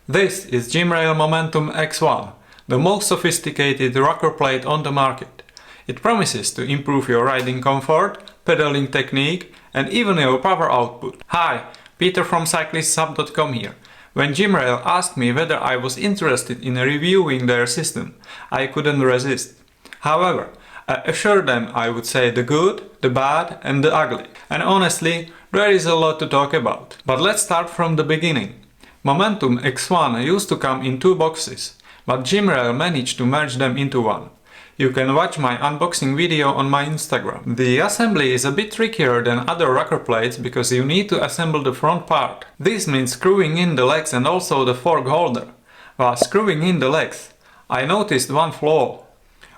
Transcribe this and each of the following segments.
This is Gymrail Momentum X1, the most sophisticated rocker plate on the market. It promises to improve your riding comfort, pedaling technique and even your power output. Hi, Petr from CyclistShub.com here. When Gymrail asked me whether I was interested in reviewing their system, I couldn't resist. However, I assured them I would say the good, the bad and the ugly. And honestly, there is a lot to talk about. But let's start from the beginning. Momentum X1 used to come in two boxes, but Gymrail managed to merge them into one. You can watch my unboxing video on my Instagram. The assembly is a bit trickier than other rocker plates because you need to assemble the front part. This means screwing in the legs and also the fork holder. While screwing in the legs, I noticed one flaw.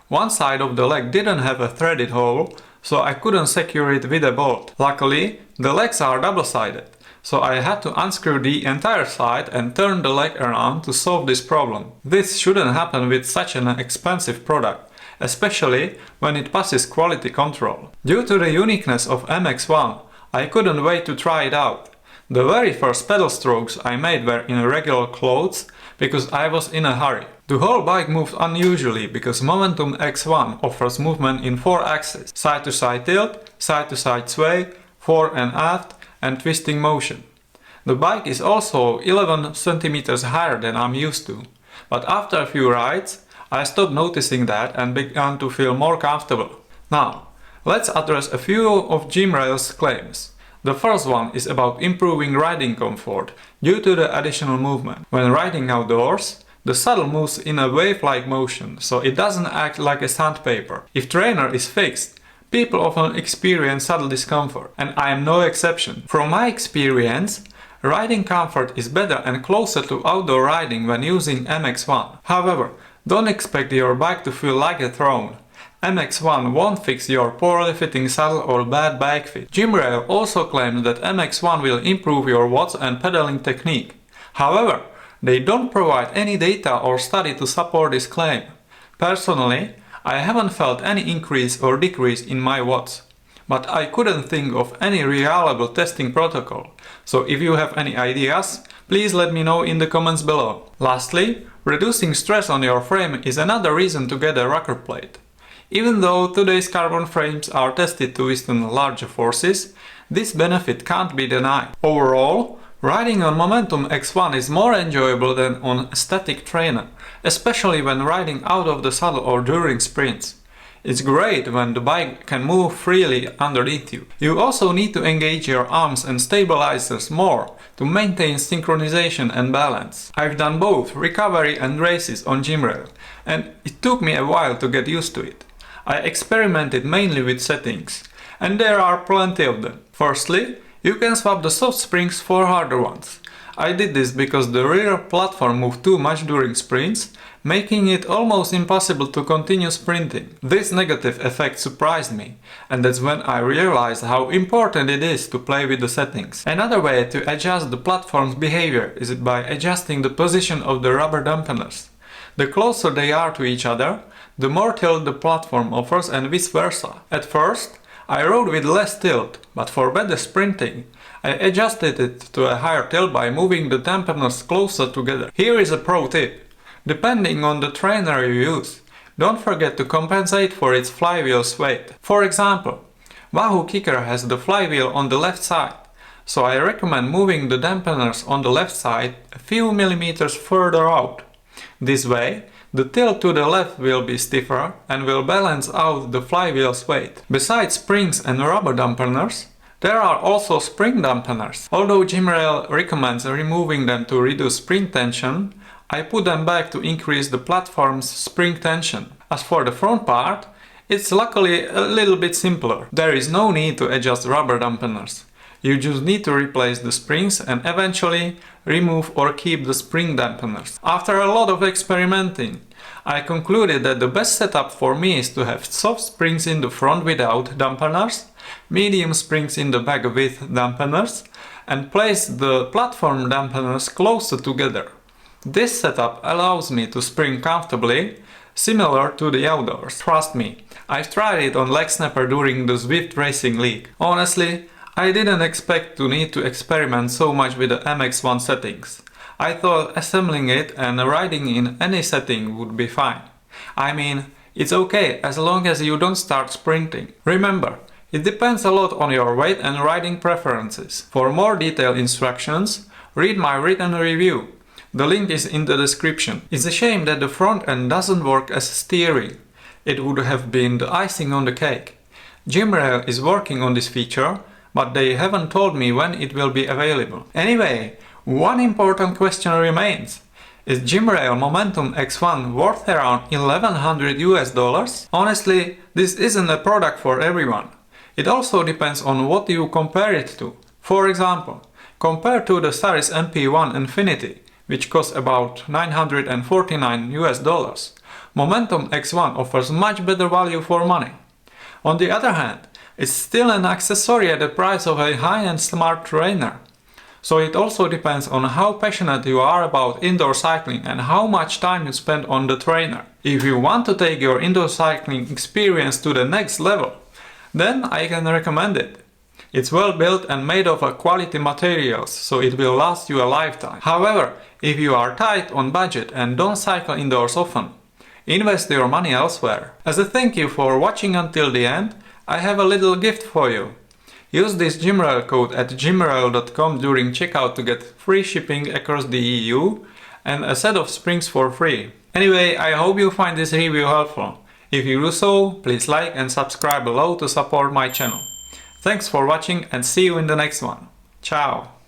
One side of the leg didn't have a threaded hole, so I couldn't secure it with a bolt. Luckily, the legs are double-sided, so I had to unscrew the entire side and turn the leg around to solve this problem. This shouldn't happen with such an expensive product, especially when it passes quality control. Due to the uniqueness of MX1, I couldn't wait to try it out. The very first pedal strokes I made were in regular clothes because I was in a hurry. The whole bike moved unusually because Momentum X1 offers movement in 4 axes: side-to-side tilt, side-to-side sway, fore and aft and twisting motion. The bike is also 11 cm higher than I'm used to, but after a few rides I stopped noticing that and began to feel more comfortable. Now, let's address a few of Gymrail's claims. The first one is about improving riding comfort due to the additional movement. When riding outdoors, the saddle moves in a wave-like motion, so it doesn't act like a sandpaper. If trainer is fixed, people often experience saddle discomfort, and I am no exception. From my experience, riding comfort is better and closer to outdoor riding when using MX1. However, don't expect your bike to feel like a throne. MX1 won't fix your poorly fitting saddle or bad bike fit. Gymrail also claims that MX1 will improve your watts and pedaling technique. However, they don't provide any data or study to support this claim. Personally, I haven't felt any increase or decrease in my watts, but I couldn't think of any reliable testing protocol. So if you have any ideas, please let me know in the comments below. Lastly, reducing stress on your frame is another reason to get a rocker plate. Even though today's carbon frames are tested to withstand larger forces, this benefit can't be denied. Overall, riding on Momentum X1 is more enjoyable than on a static trainer, especially when riding out of the saddle or during sprints. It's great when the bike can move freely underneath you. You also need to engage your arms and stabilizers more to maintain synchronization and balance. I've done both recovery and races on Gymrail, and it took me a while to get used to it. I experimented mainly with settings, and there are plenty of them. Firstly, you can swap the soft springs for harder ones. I did this because the rear platform moved too much during sprints, making it almost impossible to continue sprinting. This negative effect surprised me, and that's when I realized how important it is to play with the settings. Another way to adjust the platform's behavior is by adjusting the position of the rubber dampeners. The closer they are to each other, the more tilt the platform offers and vice versa. At first, I rode with less tilt, but for better sprinting, I adjusted it to a higher tilt by moving the dampeners closer together. Here is a pro tip. Depending on the trainer you use, don't forget to compensate for its flywheel's weight. For example, Wahoo Kicker has the flywheel on the left side, so I recommend moving the dampeners on the left side a few millimeters further out. This way, the tilt to the left will be stiffer and will balance out the flywheel's weight. Besides springs and rubber dampeners, there are also spring dampeners. Although Gymrail recommends removing them to reduce spring tension, I put them back to increase the platform's spring tension. As for the front part, it's luckily a little bit simpler. There is no need to adjust rubber dampeners. You just need to replace the springs and eventually remove or keep the spring dampeners. After a lot of experimenting, I concluded that the best setup for me is to have soft springs in the front without dampeners, medium springs in the back with dampeners, and place the platform dampeners closer together. This setup allows me to sprint comfortably, similar to the outdoors. Trust me, I've tried it on leg snapper during the Zwift Racing League. Honestly, I didn't expect to need to experiment so much with the MX1 settings. I thought assembling it and riding in any setting would be fine. I mean, it's okay as long as you don't start sprinting. Remember, it depends a lot on your weight and riding preferences. For more detailed instructions, read my written review. The link is in the description. It's a shame that the front end doesn't work as steering. It would have been the icing on the cake. Gymrail is working on this feature, but they haven't told me when it will be available. Anyway, one important question remains. Is Gymrail Momentum X1 worth around $1,100 US? Honestly, this isn't a product for everyone. It also depends on what you compare it to. For example, compared to the Saris MP1 Infinity, which costs about $949 US, Momentum X1 offers much better value for money. On the other hand, it's still an accessory at the price of a high-end smart trainer. So it also depends on how passionate you are about indoor cycling and how much time you spend on the trainer. If you want to take your indoor cycling experience to the next level, then I can recommend it. It's well built and made of quality materials, so it will last you a lifetime. However, if you are tight on budget and don't cycle indoors often, invest your money elsewhere. As a thank you for watching until the end, I have a little gift for you. Use this Gymrail code at gymrail.com during checkout to get free shipping across the EU and a set of springs for free. Anyway, I hope you find this review helpful. If you do so, please like and subscribe below to support my channel. Thanks for watching and see you in the next one. Ciao!